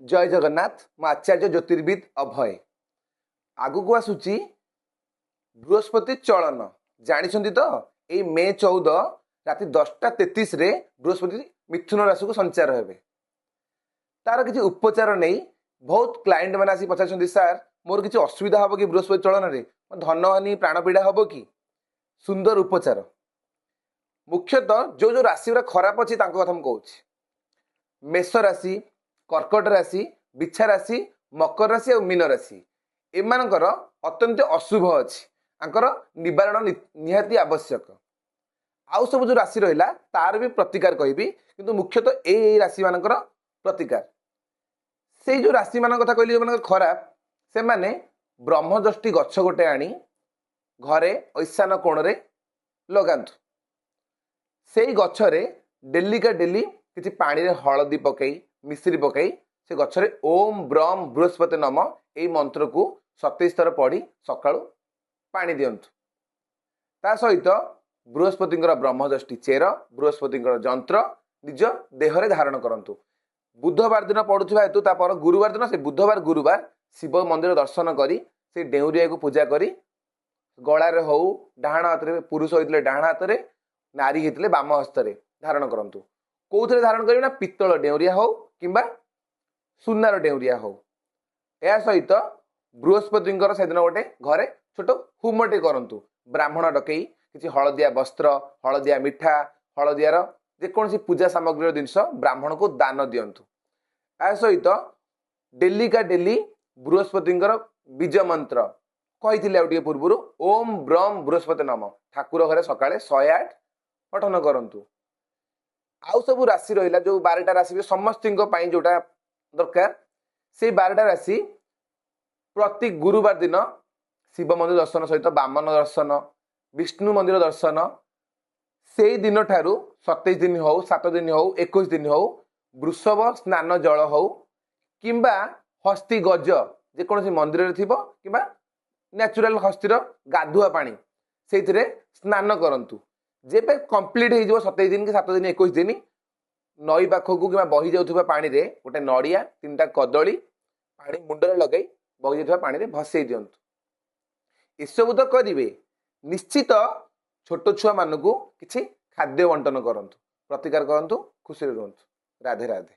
जय जगन्नाथ मो आचार्य ज्योतिर्विद अभय आगु को आसुची बृहस्पति चलन जानी तो ये मे 14 राति 10:33 रे बृहस्पति मिथुन राशि को संचार हेबे तार किसी उपचार नहीं बहुत क्लाइंट मैंने आसी पचार सार मोर किसी असुविधा हम कि बृहस्पति चलन रे धनहानि प्राणपीड़ा हम कि सुंदर उपचार मुख्यतः जो जो राशि खराब अच्छी कथा मुझे मेष राशि कर्कट राशि बिछा राशि मकर राशि और मीन राशि एमानकर अत्यंत अशुभ अच्छी आंकर निवारण निहाती आवश्यक आउ सब जो राशि रहा तार भी प्रतिकार कहबी किंतु मुख्यतः ए राशि मानकर प्रतिकार से जो राशि मान कथा कहली जो खराब से माने ब्रह्मदृष्टि गछ गोटे आनी घरे ईशान कोण रे लगातु से गछरे डेली का डेली किसी पानी रे हलदी पकई मिश्री पकई से गछरे ओम ब्रह्म बृहस्पति नम ए मंत्र को 27 थर पढ़ी सकाळु पानी दियंतु ता सहित बृहस्पति ब्रह्मदृष्टि चेर बृहस्पति जंत्र निज देहरे धारण करंतु बुधवार दिन पड़ुवा हेतु तापर गुरुवार दिन से बुधवार गुरुवार शिव मंदिर दर्शन करी से डेउरिया को पूजा करी गଳାରେ हौ डाहाण हाथ रे पुरुष होइतले डाहाण हाथ रे नारी होइतले बाम हस्त रे धारण करंतु कोउथरे धारण करिना पित्तल डेउरिया हो किंबा सुनार डेउरिया हो या सहित बृहस्पति से दिन गोटे घरे छोट हुमटे करंतु ब्राह्मण डकई किसी हलदिया वस्त्र हलदिया मिठा हलदियार जेकोसी पूजा सामग्री जिनस ब्राह्मण को दान दियंतु या सहित डेली का डेली बृहस्पति बीज मंत्र कही पूर्व ओम ब्रह्म बृहस्पति नम ठाकुर घरे सकाळे 108 पठन करंतु आउ सब राशि रहा जो 12टा राशि समस्त जोटा दरकार से 12टा राशि प्रति गुरुवार दिन शिव मंदिर दर्शन सहित बामन दर्शन विष्णु मंदिर दर्शन से दिन ठारू 27 दिन हो 7 दिन हो 21 दिन हो वृषभ स्नान जल हो किंबा हस्ती गज जेकोसी मंदिर थी कि नेचुरल हस्तीर गाधुआ पानी से स्नान करंतु जेबे कंप्लीट हो 27 दिन कि 7 दिन 21 दिन नई पाखक कि बही जाऊा पानी रे गोटे नड़िया 3टा कदली पानी मुंडरे लगे बही जाऊा पानी रे भसई दियंतु एसबू तो करेंगे निश्चित छोट छुआ मानू किसी खाद्य बंटन करंतु प्रतिकार करंतु खुशी रुहंतु राधे राधे।